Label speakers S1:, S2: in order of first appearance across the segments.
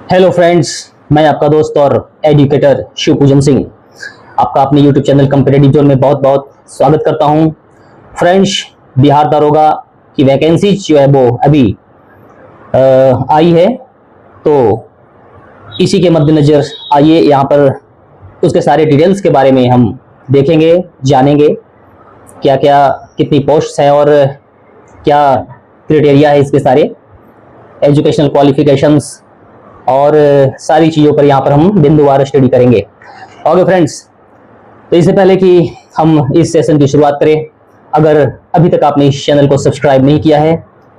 S1: Hello friends, मैं आपका दोस्त और एजुकेटर शिव पूजन सिंह आपका अपने यूट्यूब चैनल कॉम्पिटिटिव जोन में बहुत बहुत स्वागत करता हूं। फ्रेंड्स, बिहार दारोगा की वैकेंसी जो है वो अभी आई है, तो इसी के मद्देनज़र आइए यहाँ पर उसके सारे डिटेल्स के बारे में हम देखेंगे, जानेंगे क्या क्या कितनी पोस्ट्स हैं और क्या क्राइटेरिया है इसके सारे एजुकेशनल क्वालिफिकेशंस और सारी चीज़ों पर यहाँ पर हम बिंदुवार स्टडी करेंगे। ओके फ्रेंड्स, तो इससे पहले कि हम इस सेशन की शुरुआत करें, अगर अभी तक आपने इस चैनल को सब्सक्राइब नहीं किया है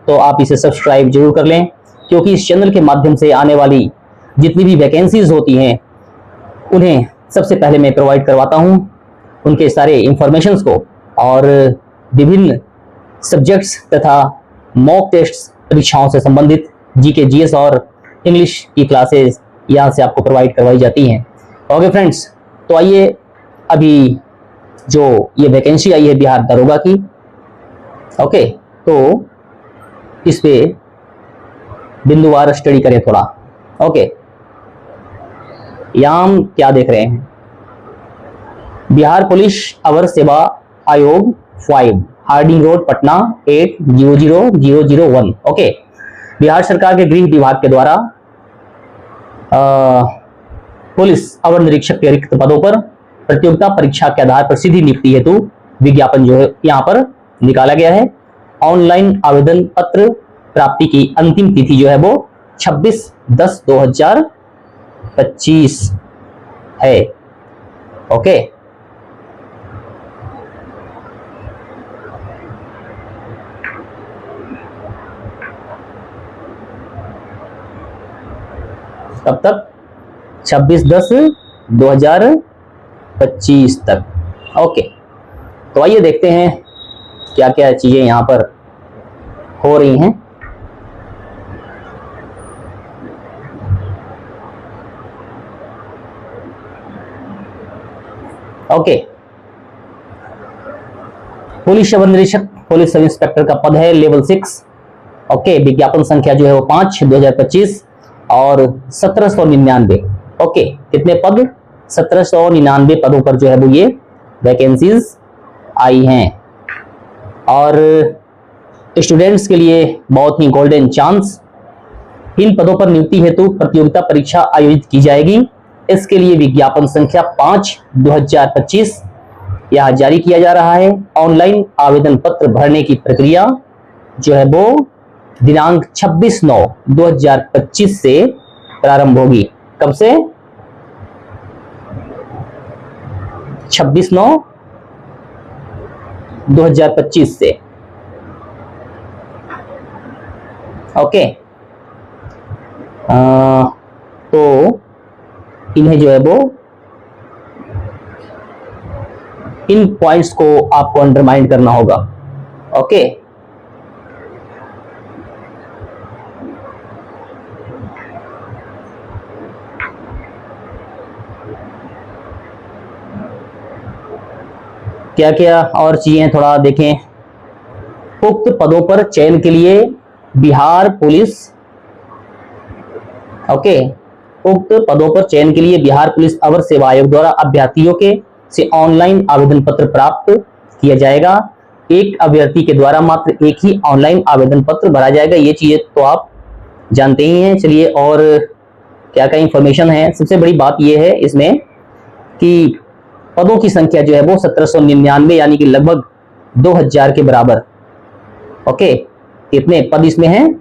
S1: तो आप इसे सब्सक्राइब जरूर कर लें, क्योंकि इस चैनल के माध्यम से आने वाली जितनी भी वैकेंसीज होती हैं उन्हें सबसे पहले मैं प्रोवाइड करवाता हूँ, उनके सारे इंफॉर्मेशंस को, और विभिन्न सब्जेक्ट्स तथा मॉक टेस्ट परीक्षाओं से संबंधित जीके जीएस और इंग्लिश की क्लासेस यहाँ से आपको प्रोवाइड करवाई जाती हैं। ओके फ्रेंड्स, तो आइए अभी जो ये वैकेंसी आई है बिहार दारोगा की, ओके, तो इस पे बिंदुवार स्टडी करें थोड़ा। ओके, यहाँ हम क्या देख रहे हैं, बिहार पुलिस अवर सेवा आयोग 5, Harding road, Patna 800001। Okay, Bihar सरकार के गृह विभाग के द्वारा पुलिस अवर निरीक्षक के रिक्त पदों पर प्रतियोगिता परीक्षा के आधार पर सीधी नियुक्ति हेतु विज्ञापन जो है यहाँ पर निकाला गया है। ऑनलाइन आवेदन पत्र प्राप्ति की अंतिम तिथि जो है वो 26/10/2025 है। ओके, कब तक? 26/10/2025 तक। ओके, तो आइए देखते हैं क्या क्या चीजें यहां पर हो रही हैं। ओके, पुलिस अवर निरीक्षक, पुलिस सब इंस्पेक्टर का पद है लेवल 6। ओके, विज्ञापन संख्या जो है वो 5/2025 और 1799। ओके, कितने पद? 1799 पदों पर जो है वो ये वैकेंसीज आई हैं, और स्टूडेंट्स के लिए बहुत ही गोल्डन चांस। इन पदों पर नियुक्ति हेतु प्रतियोगिता परीक्षा आयोजित की जाएगी। इसके लिए विज्ञापन संख्या 5/2025 यह जारी किया जा रहा है। ऑनलाइन आवेदन पत्र भरने की प्रक्रिया जो है वो दिनांक 26/9/2025 से प्रारंभ होगी। कब से? 26/9/2025 से। ओके, तो इन्हें जो है वो इन पॉइंट्स को आपको अंडरलाइन करना होगा। ओके, क्या क्या और चीजें थोड़ा देखें। उक्त पदों पर चयन के लिए बिहार पुलिस, ओके, उक्त पदों पर चयन के लिए बिहार पुलिस अवर सेवा आयोग द्वारा अभ्यर्थियों के से ऑनलाइन आवेदन पत्र प्राप्त किया जाएगा। एक अभ्यर्थी के द्वारा मात्र एक ही ऑनलाइन आवेदन पत्र भरा जाएगा। ये चीजें तो आप जानते ही हैं। चलिए, और क्या क्या इंफॉर्मेशन है। सबसे बड़ी बात यह है इसमें कि पदों की संख्या जो है वो 1799, यानी कि लगभग 2000 के बराबर। ओके, कितने पद इसमें हैं?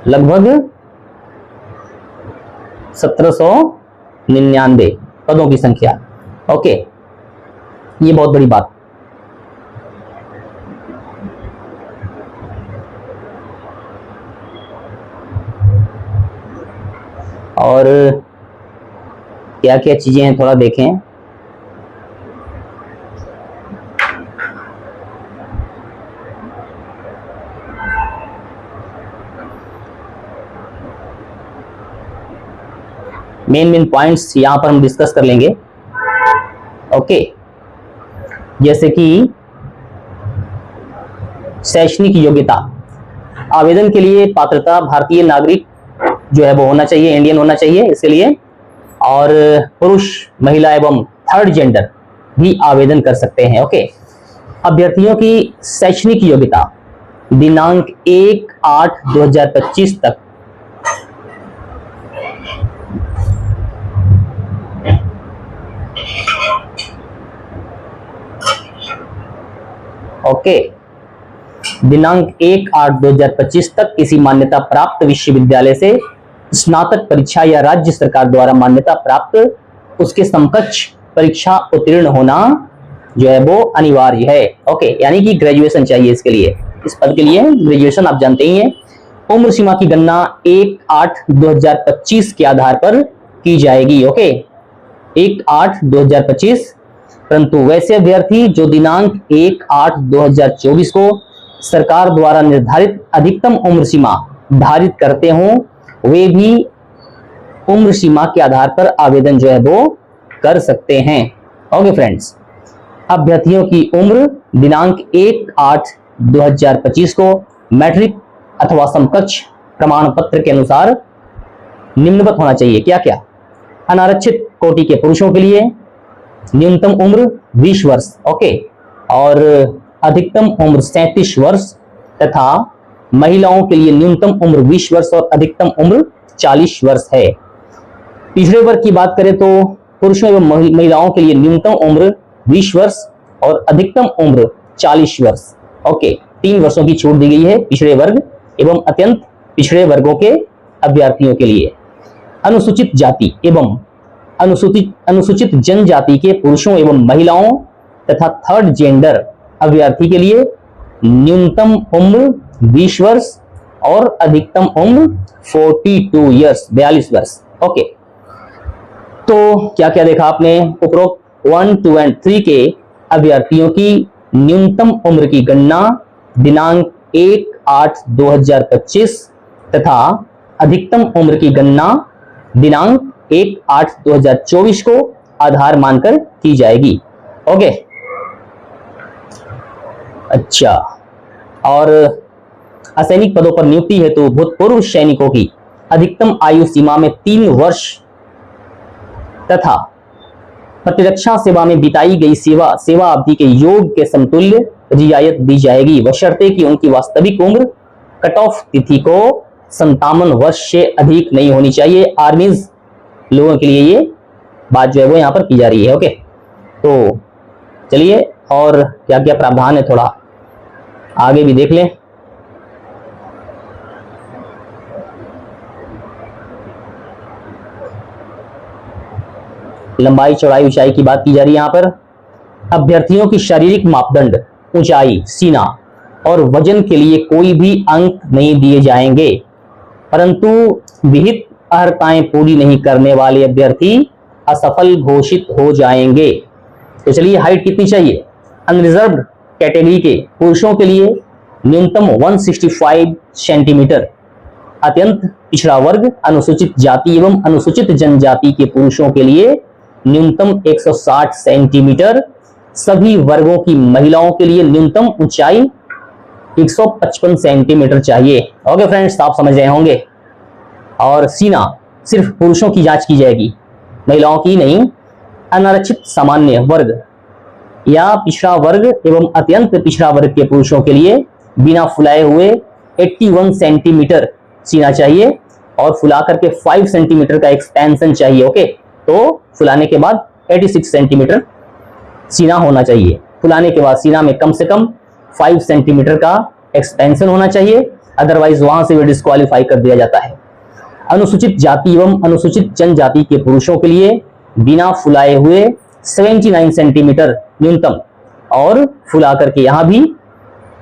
S1: लगभग 1799 पदों की संख्या। ओके, ये बहुत बड़ी बात। और क्या क्या चीजें हैं थोड़ा देखें। मेन पॉइंट्स यहां पर हम डिस्कस कर लेंगे। ओके, जैसे कि शैक्षणिक योग्यता, आवेदन के लिए पात्रता भारतीय नागरिक जो है वो होना चाहिए, इंडियन होना चाहिए इसके लिए। और पुरुष, महिला एवं थर्ड जेंडर भी आवेदन कर सकते हैं। ओके, अभ्यर्थियों की शैक्षणिक योग्यता दिनांक 1/8/2025 तक ओके, दिनांक 1/8/2025 तक किसी मान्यता प्राप्त विश्वविद्यालय से स्नातक परीक्षा या राज्य सरकार द्वारा मान्यता प्राप्त उसके समकक्ष परीक्षा उत्तीर्ण होना जो है वो अनिवार्य है। ओके, यानी कि ग्रेजुएशन चाहिए इसके लिए, इस पद के लिए ग्रेजुएशन आप जानते ही हैं। उम्र सीमा की गणना 1/8/2025 के आधार पर की जाएगी। ओके, 1/8/2025। परंतु वैसे अभ्यर्थी जो दिनांक 1/8/2024 को सरकार द्वारा निर्धारित अधिकतम उम्र सीमा धारित करते हों, वे भी उम्र सीमा के आधार पर आवेदन जो है वो कर सकते हैं। ओके फ्रेंड्स, अभ्यर्थियों की उम्र दिनांक 1/8/2025 को मैट्रिक अथवा समकक्ष प्रमाण पत्र के अनुसार निम्नवत होना चाहिए। क्या क्या? अनारक्षित कोटि के पुरुषों के लिए न्यूनतम उम्र 20 वर्ष, ओके, और अधिकतम उम्र 37 वर्ष, तथा महिलाओं के लिए न्यूनतम उम्र 20 वर्ष और अधिकतम उम्र 40 वर्ष है। पिछड़े वर्ग की बात करें तो पुरुषों एवं महिलाओं के लिए न्यूनतम उम्र 20 वर्ष और अधिकतम उम्र 40 वर्ष। ओके, 3 वर्षों की छूट दी गई है पिछड़े वर्ग एवं अत्यंत पिछड़े वर्गों के अभ्यर्थियों के लिए। अनुसूचित जाति एवं अनुसूचित जनजाति के पुरुषों एवं महिलाओं तथा थर्ड जेंडर अभ्यर्थी के लिए न्यूनतम उम्र 20 वर्ष और अधिकतम उम्र 42 ईयर्स 42 वर्ष। ओके, तो क्या क्या देखा आपने? उपरोक्त 1, 2 और 3 के अभ्यर्थियों की न्यूनतम उम्र की गणना दिनांक 1/8/2025 तथा अधिकतम उम्र की गणना दिनांक 1/8/2024 को आधार मानकर की जाएगी। ओके, अच्छा, और असैनिक पदों पर नियुक्ति हेतु भूतपूर्व सैनिकों की अधिकतम आयु सीमा में 3 वर्ष तथा प्रतिरक्षा सेवा में बिताई गई सेवा अवधि के योग के समतुल्य रियायत दी जाएगी, बशर्ते कि उनकी वास्तविक उम्र कट ऑफ तिथि को 57 वर्ष से अधिक नहीं होनी चाहिए। आर्मीज लोगों के लिए ये बात जो है वो यहाँ पर की जा रही है। ओके, तो चलिए और क्या क्या प्रावधान है थोड़ा आगे भी देख लें। लंबाई, चौड़ाई, ऊंचाई की बात की जा रही है यहाँ पर। अभ्यर्थियों की शारीरिक मापदंड ऊंचाई, सीना और वजन के लिए कोई भी अंक नहीं दिए जाएंगे, परंतु विहित अर्हताएं पूरी नहीं करने वाले अभ्यर्थी असफल घोषित हो जाएंगे। तो चलिए, हाइट कितनी चाहिए? अनरिजर्व्ड कैटेगरी के पुरुषों के लिए न्यूनतम 165 सेंटीमीटर, अत्यंत पिछड़ा वर्ग, अनुसूचित जाति एवं अनुसूचित जनजाति के पुरुषों के लिए न्यूनतम 160 सेंटीमीटर, सभी वर्गों की महिलाओं के लिए न्यूनतम ऊंचाई 155 सेंटीमीटर चाहिए। ओके फ्रेंड्स, आप समझ रहे होंगे। और सीना सिर्फ पुरुषों की जांच की जाएगी, महिलाओं की नहीं। अनारक्षित सामान्य वर्ग या पिछड़ा वर्ग एवं अत्यंत पिछड़ा वर्ग के पुरुषों के लिए बिना फुलाए हुए 81 सेंटीमीटर सीना चाहिए और फुला करके 5 सेंटीमीटर का एक्सपेंशन चाहिए। ओके, तो फुलाने के बाद 86 सेंटीमीटर सीना होना चाहिए। फुलाने के बाद सीना में कम से कम 5 सेंटीमीटर का एक्सपेंशन होना चाहिए, अदरवाइज वहां से भी डिस्क्वालीफाई कर दिया जाता है। अनुसूचित जाति एवं अनुसूचित जनजाति के पुरुषों के लिए बिना फुलाए हुए 79 सेंटीमीटर न्यूनतम और फुला करके यहाँ भी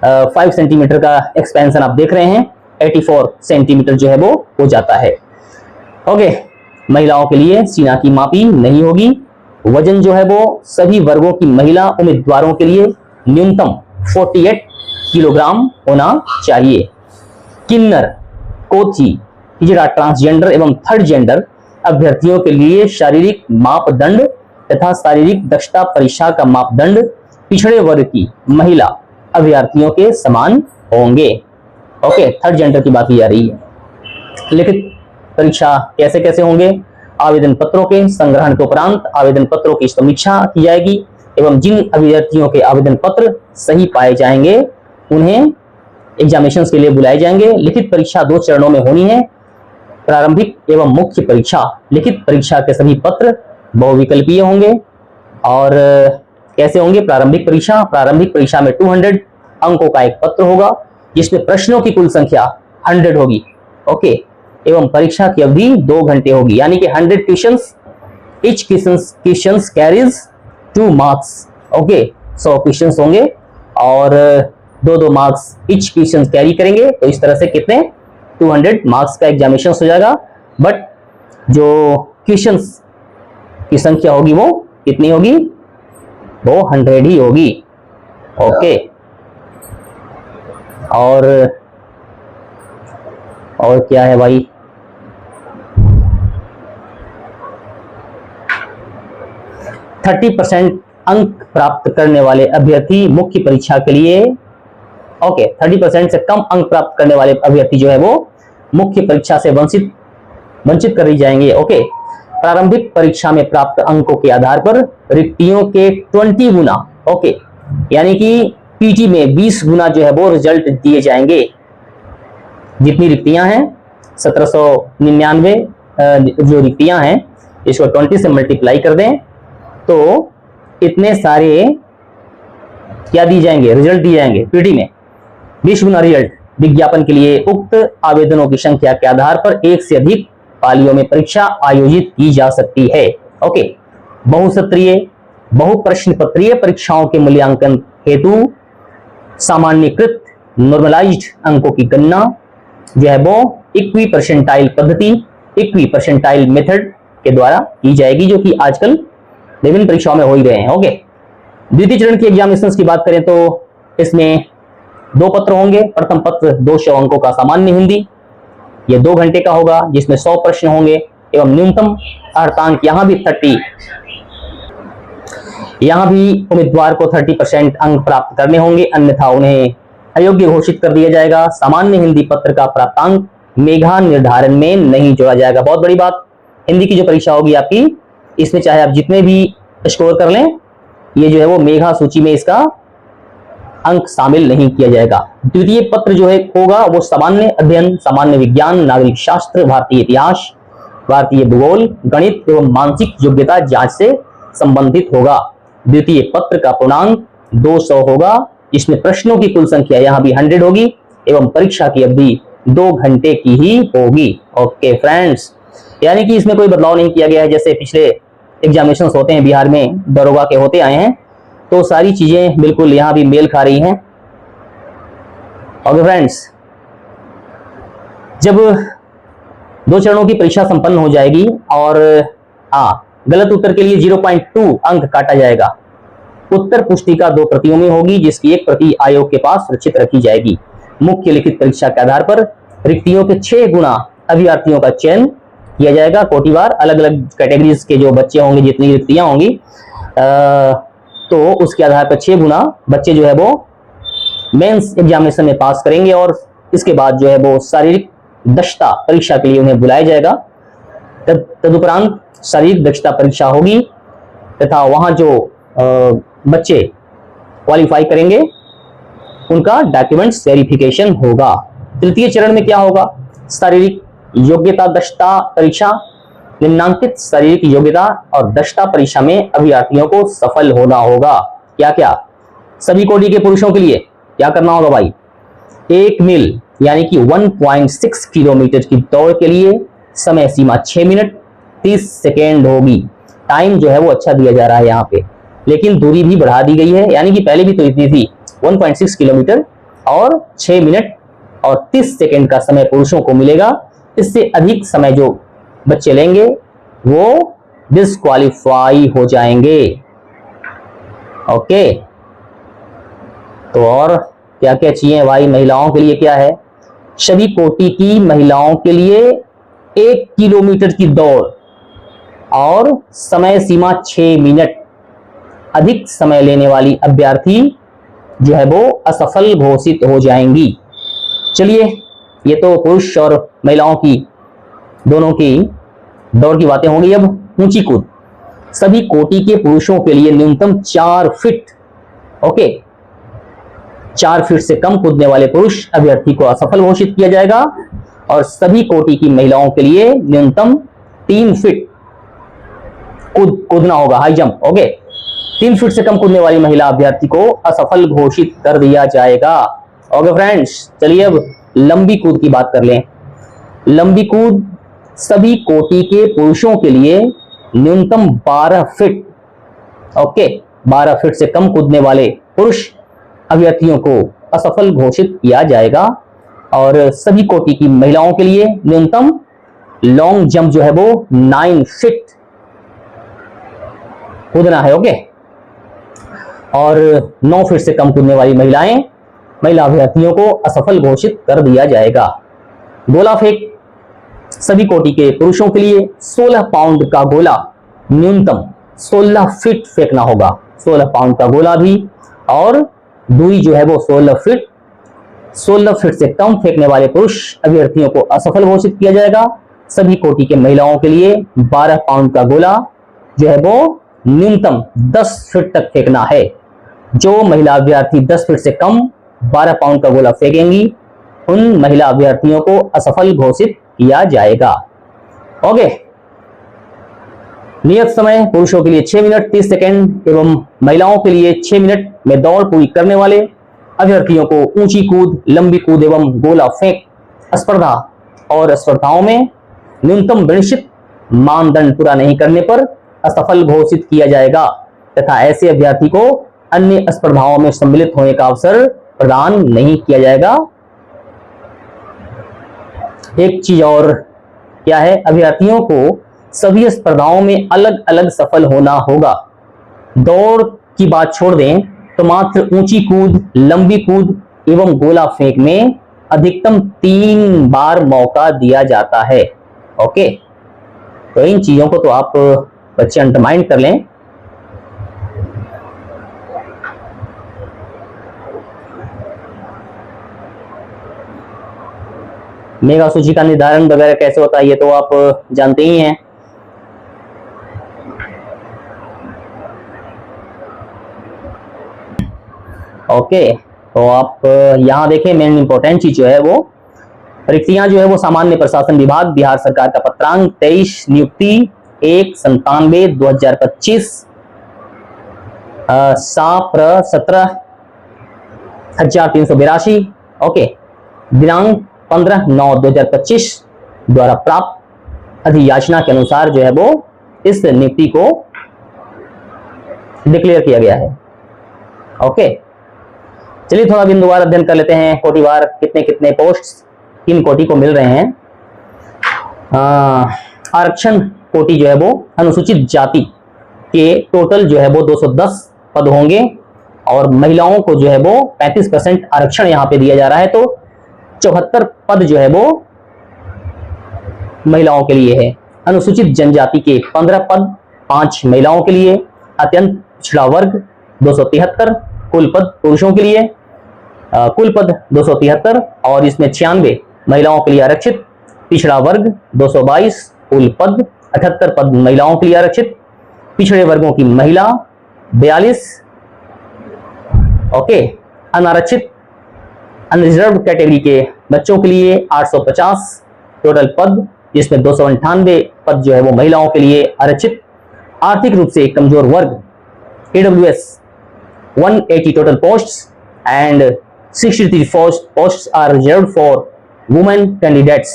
S1: 5 सेंटीमीटर का एक्सपेंशन आप देख रहे हैं, 84 सेंटीमीटर जो है वो हो जाता है। ओके, महिलाओं के लिए सीना की मापी नहीं होगी। वजन जो है वो सभी वर्गों की महिला उम्मीदवारों के लिए न्यूनतम 48 किलोग्राम होना चाहिए। किन्नर, कोची, हिजड़ा, ट्रांसजेंडर एवं थर्ड जेंडर अभ्यर्थियों के लिए शारीरिक मापदंड तथा शारीरिक दक्षता परीक्षा का मापदंड पिछड़े वर्ग की महिला अभ्यर्थियों के समान होंगे। ओके, थर्ड जेंडर की बात की जा रही है। लेकिन परीक्षा कैसे कैसे होंगे, आवेदन पत्रों के संग्रहण के उपरांत आवेदन पत्रों की समीक्षा की जाएगी एवं जिन अभ्यर्थियों के आवेदन पत्र सही पाए जाएंगे उन्हें एग्जामिनेशंस के लिए बुलाए जाएंगे। लिखित परीक्षा 2 चरणों में होनी है, प्रारंभिक एवं मुख्य परीक्षा। लिखित परीक्षा के सभी पत्र बहुविकल्पीय होंगे। और कैसे होंगे प्रारंभिक परीक्षा में 200 अंकों का एक पत्र होगा जिसमें प्रश्नों की कुल संख्या 100 होगी। ओके, एवं परीक्षा की अवधि 2 घंटे होगी, यानी कि 100 questions, each questions carries 2 marks. Okay, 100 questions होंगे और 2-2 मार्क्स ईच क्वेश्चंस कैरी करेंगे, तो इस तरह से कितने 200 मार्क्स का एग्जामिनेशन हो जाएगा। बट जो क्वेश्चंस की संख्या होगी वो कितनी होगी, वो 100 ही होगी। ओके, और क्या है भाई, %30 अंक प्राप्त करने वाले अभ्यर्थी मुख्य परीक्षा के लिए, ओके, 30% से कम अंक प्राप्त करने वाले अभ्यर्थी जो है वो मुख्य परीक्षा से वंचित कर दी जाएंगे। ओके, प्रारंभिक परीक्षा में प्राप्त अंकों के आधार पर रिक्तियों के 20 गुना, ओके, यानी कि पीटी में 20 गुना जो है वो रिजल्ट दिए जाएंगे। जितनी रिक्तियां हैं 1799 जो रिक्तियां हैं, इसको 20 से मल्टीप्लाई कर दें तो इतने सारे क्या दिए जाएंगे, रिजल्ट दिए जाएंगे। पीटी में 20 गुना रिजल्ट। विज्ञापन के लिए उक्त आवेदनों की संख्या के आधार पर एक से अधिक पालियों में परीक्षा आयोजित की जा सकती है। ओके, बहुसत्रीय बहुप्रश्न पत्रीय परीक्षाओं के मूल्यांकन हेतु सामान्यकृत नॉर्मलाइज्ड अंकों की गणना जो है वो इक्वी परसेंटाइल पद्धति, इक्वी परसेंटाइल मेथड के द्वारा की जाएगी, जो कि आजकल विभिन्न परीक्षाओं में हो ही रहे हैं। ओके, द्वितीय चरण की एग्जामिनेशंस की बात करें तो इसमें 2 पत्र होंगे। प्रथम पत्र 200 अंकों का सामान्य हिंदी, ये 2 घंटे का होगा, जिसमें 100 प्रश्न होंगे एवं न्यूनतम अर्धांक यहाँ भी 30, यहाँ भी उम्मीदवार को 30% अंक प्राप्त करने होंगे, अन्यथा उन्हें अयोग्य घोषित कर दिया जाएगा। सामान्य हिंदी पत्र का प्राप्तांक मेघा निर्धारण में नहीं जोड़ा जाएगा। बहुत बड़ी बात, हिंदी की जो परीक्षा होगी आपकी, इसमें चाहे आप जितने भी स्कोर कर लें, ये जो है वो मेघा सूची में इसका अंक शामिल नहीं किया जाएगा। द्वितीय पत्र जो है होगा वो सामान्य अध्ययन, सामान्य विज्ञान, नागरिक शास्त्र, भारतीय इतिहास, भारतीय भूगोल, गणित एवं मानसिक योग्यता जांच से संबंधित होगा। द्वितीय पत्र का पूर्णांक 200 होगा, जिसमें प्रश्नों की कुल संख्या यहाँ भी 100 होगी एवं परीक्षा की अवधि 2 घंटे की ही होगी। ओके फ्रेंड्स, यानी कि इसमें कोई बदलाव नहीं किया गया है। जैसे पिछले एग्जामिनेशन होते हैं बिहार में, दरोगा के होते आए हैं, तो सारी चीजें बिल्कुल यहाँ भी मेल खा रही हैं। ओके फ्रेंड्स, जब 2 चरणों की परीक्षा संपन्न हो जाएगी और गलत उत्तर के लिए 0.2 अंक काटा जाएगा। उत्तर पुस्तिका 2 प्रतियों में होगी, जिसकी एक प्रति आयोग के पास सुरक्षित रखी जाएगी। मुख्य लिखित परीक्षा के आधार पर रिक्तियों के 6 गुना अभ्यर्थियों का चयन किया जाएगा। कोटिवार अलग अलग कैटेगरीज के जो बच्चे होंगे, जितनी रिक्तियां होंगी, तो उसके आधार पर 6 गुना बच्चे जो है वो मेंस एग्जामिनेशन में पास करेंगे और इसके बाद जो है वो शारीरिक दक्षता परीक्षा के लिए उन्हें बुलाया जाएगा। तदुपरांत शारीरिक दक्षता परीक्षा होगी तथा वहां जो बच्चे क्वालिफाई करेंगे उनका डॉक्यूमेंट्स वेरिफिकेशन होगा। तृतीय चरण में क्या होगा, शारीरिक योग्यता दक्षता परीक्षा। निम्नांकित शारीरिक योग्यता और दक्षता परीक्षा में अभ्यर्थियों को सफल होना होगा। क्या क्या, सभी कोटि के पुरुषों के लिए क्या करना होगा भाई, 1 मील यानी कि 1.6 किलोमीटर की दौड़ के लिए समय सीमा 6 मिनट 30 सेकेंड होगी। टाइम जो है वो अच्छा दिया जा रहा है यहाँ पे, लेकिन दूरी भी बढ़ा दी गई है, यानी कि पहले भी तो इतनी थी 1.6 किलोमीटर और 6 मिनट और 30 सेकेंड का समय पुरुषों को मिलेगा। इससे अधिक समय जो बच्चे लेंगे वो डिस्क्वालीफाई हो जाएंगे। ओके, तो और क्या क्या चाहिए भाई, महिलाओं के लिए क्या है, सभी कोटि की महिलाओं के लिए 1 किलोमीटर की दौड़ और समय सीमा 6 मिनट। अधिक समय लेने वाली अभ्यर्थी जो है वो असफल घोषित हो जाएंगी। चलिए, ये तो पुरुष और महिलाओं की दोनों की दौड़ की बातें होंगी। अब ऊंची कूद, सभी कोटि के पुरुषों के लिए न्यूनतम 4 फीट, ओके, 4 फीट से कम कूदने वाले पुरुष अभ्यर्थी को असफल घोषित किया जाएगा और सभी कोटि की महिलाओं के लिए न्यूनतम 3 फीट कूदना होगा, हाई जंप, ओके। 3 फीट से कम कूदने वाली महिला अभ्यर्थी को असफल घोषित कर दिया जाएगा। ओके फ्रेंड्स, चलिए अब लंबी कूद की बात कर लें। लंबी कूद, सभी कोटि के पुरुषों के लिए न्यूनतम 12 फीट, ओके, 12 फीट से कम कूदने वाले पुरुष अभ्यर्थियों को असफल घोषित किया जाएगा और सभी कोटि की महिलाओं के लिए न्यूनतम लॉन्ग जंप जो है वो 9 फीट कूदना है, ओके। और 9 फीट से कम कूदने वाली महिला अभ्यर्थियों को असफल घोषित कर दिया जाएगा। गोला फेंक, सभी कोटि के पुरुषों के लिए 16 पाउंड का गोला न्यूनतम 16 फीट फेंकना होगा, 16 पाउंड का गोला भी, और दूरी जो है वो 16 फीट से कम फेंकने वाले पुरुष अभ्यर्थियों को असफल घोषित किया जाएगा। सभी कोटि के महिलाओं के लिए 12 पाउंड का गोला जो है वो न्यूनतम 10 फीट तक फेंकना है। जो महिला अभ्यर्थी 10 फीट से कम 12 पाउंड का गोला फेंकेंगी उन महिला अभ्यर्थियों को असफल घोषित किया जाएगा, ओके। नियत समय पुरुषों के लिए 6 मिनट 30 सेकंड एवं महिलाओं के लिए 6 मिनट में दौड़ पूरी करने वाले अभ्यर्थियों को ऊंची कूद, लंबी कूद एवं गोला फेंक स्पर्धा और स्पर्धाओं में न्यूनतम निश्चित मानदंड पूरा नहीं करने पर असफल घोषित किया जाएगा तथा ऐसे अभ्यर्थी को अन्य स्पर्धाओं में सम्मिलित होने का अवसर प्रदान नहीं किया जाएगा। एक चीज और क्या है, अभ्यर्थियों को सभी स्पर्धाओं में अलग अलग सफल होना होगा। दौड़ की बात छोड़ दें तो मात्र ऊंची कूद, लंबी कूद एवं गोला फेंक में अधिकतम 3 बार मौका दिया जाता है, ओके। तो इन चीजों को तो आप बच्चे अंडरमाइन कर लें। मेगा सूची का निर्धारण वगैरह कैसे होता है ये तो आप जानते ही हैं। ओके, तो आप यहां देखें, मेन इंपॉर्टेंट चीज जो है वो रिक्तियां जो है वो सामान्य प्रशासन विभाग बिहार सरकार का पत्रांक 23 नियुक्ति 1/97/2025 साप्र 17,382, ओके, दिनांक 15/9/2025 द्वारा प्राप्त अधियाचना के अनुसार जो है वो इस नियुक्ति को डिक्लेयर किया गया है, ओके। चलिए थोड़ा बिंदुवार अध्ययन कर लेते हैं। कोटिवार कितने कितने पोस्ट किन कोटि को मिल रहे हैं। आरक्षण कोटि जो है वो अनुसूचित जाति के टोटल जो है वो 210 पद होंगे और महिलाओं को जो है वो 35% आरक्षण यहां पे दिया जा रहा है, तो 74 पद जो है वो महिलाओं के लिए है। अनुसूचित जनजाति के 15 पद 5 महिलाओं के लिए। अत्यंत पिछड़ा वर्ग 273 कुल पद पुरुषों के लिए, कुल पद 273 और इसमें 96 महिलाओं के लिए आरक्षित। पिछड़ा वर्ग 222 कुल पद 78 पद महिलाओं के लिए आरक्षित। पिछड़े वर्गों की महिला 42, ओके। अनारक्षित अनरिजर्व कैटेगरी के बच्चों के लिए 850 टोटल पद, जिसमें 298 पद जो है वो महिलाओं के लिए आरक्षित। आर्थिक रूप से कमजोर वर्ग AWS 180 total posts and 63 posts are reserved for women candidates.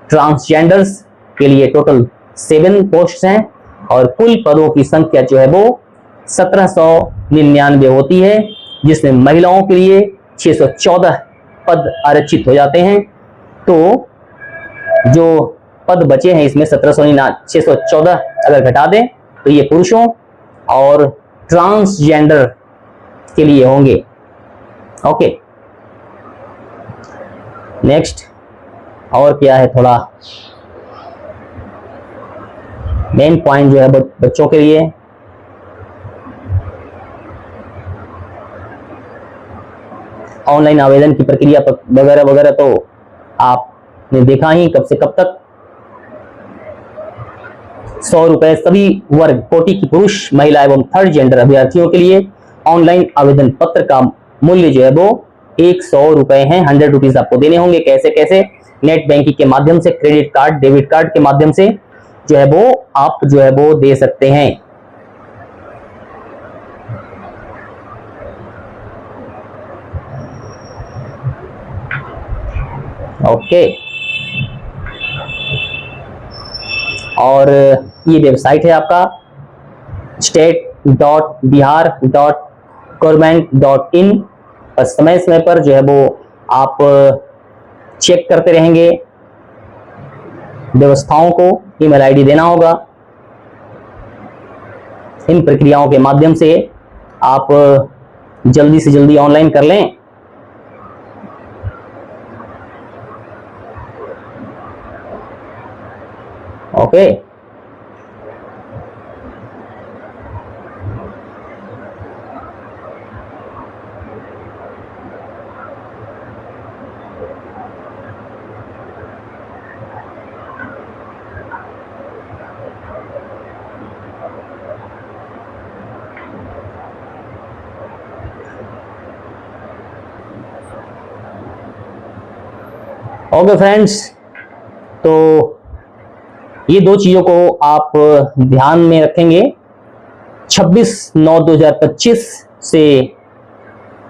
S1: Transgenders के लिए टोटल 7 पोस्ट हैं और कुल पदों की संख्या जो है वो 1799 होती है, जिसमें महिलाओं के लिए 614 पद आरक्षित हो जाते हैं। तो जो पद बचे हैं इसमें 614 अगर घटा दें तो ये पुरुषों और ट्रांसजेंडर के लिए होंगे, ओके। नेक्स्ट और क्या है, थोड़ा मेन पॉइंट जो है बच्चों के लिए ऑनलाइन आवेदन की प्रक्रिया वगैरह वगैरह तो आपने देखा ही कब से कब तक। 100 रुपए सभी वर्ग कोटि की पुरुष, महिला एवं थर्ड जेंडर अभ्यर्थियों के लिए। ऑनलाइन आवेदन पत्र का मूल्य जो है वो 100 रुपए है। 100 रुपीज आपको देने होंगे। कैसे कैसे? नेट बैंकिंग के माध्यम से, क्रेडिट कार्ड, डेबिट कार्ड के माध्यम से जो है वो आप जो है वो दे सकते हैं। ओके, और ये वेबसाइट है आपका state.bihar.government.in। समय समय पर जो है वो आप चेक करते रहेंगे व्यवस्थाओं को। ईमेल आईडी देना होगा। इन प्रक्रियाओं के माध्यम से आप जल्दी से जल्दी ऑनलाइन कर लें। ओके, ओके फ्रेंड्स, तो ये दो चीजों को आप ध्यान में रखेंगे। 26/9/2025 से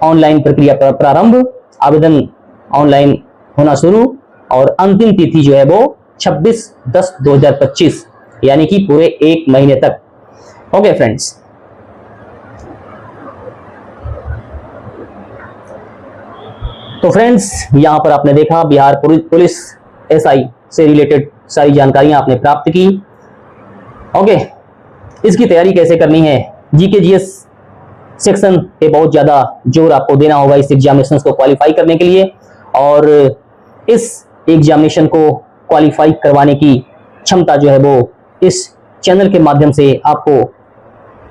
S1: ऑनलाइन प्रक्रिया प्रारंभ, आवेदन ऑनलाइन होना शुरू, और अंतिम तिथि जो है वो 26/10/2025, यानी कि पूरे 1 महीने तक। ओके फ्रेंड्स, तो फ्रेंड्स यहां पर आपने देखा बिहार पुलिस एसआई से रिलेटेड सारी जानकारियां आपने प्राप्त की। ओके, इसकी तैयारी कैसे करनी है? जीके जीएस सेक्शन पे बहुत ज्यादा जोर आपको देना होगा इस एग्जामिनेशन को क्वालिफाई करने के लिए, और इस एग्जामिनेशन को क्वालिफाई करवाने की क्षमता जो है वो इस चैनल के माध्यम से आपको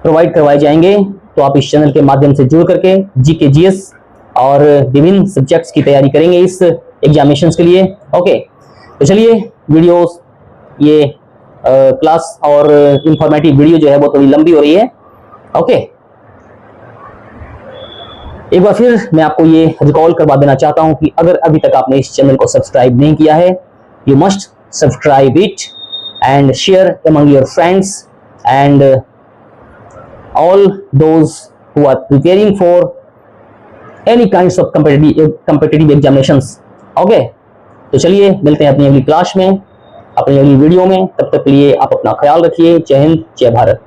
S1: प्रोवाइड करवाए जाएंगे। तो आप इस चैनल के माध्यम से जुड़ करके जीके जीएस और विभिन्न सब्जेक्ट्स की तैयारी करेंगे इस एग्जामिनेशन के लिए। ओके, तो चलिए वीडियोस, ये क्लास और इंफॉर्मेटिव वीडियो जो है वो थोड़ी लंबी हो रही है। ओके, एक बार फिर मैं आपको ये रिकॉल करवा देना चाहता हूं कि अगर अभी तक आपने इस चैनल को सब्सक्राइब नहीं किया है, you must subscribe it and share among your friends and all those who are preparing for any kinds of competitive examinations। Okay, तो चलिए मिलते हैं अपनी अगली क्लास में, अपनी अगली वीडियो में। तब तक के लिए आप अपना ख्याल रखिए। जय हिंद, जय भारत।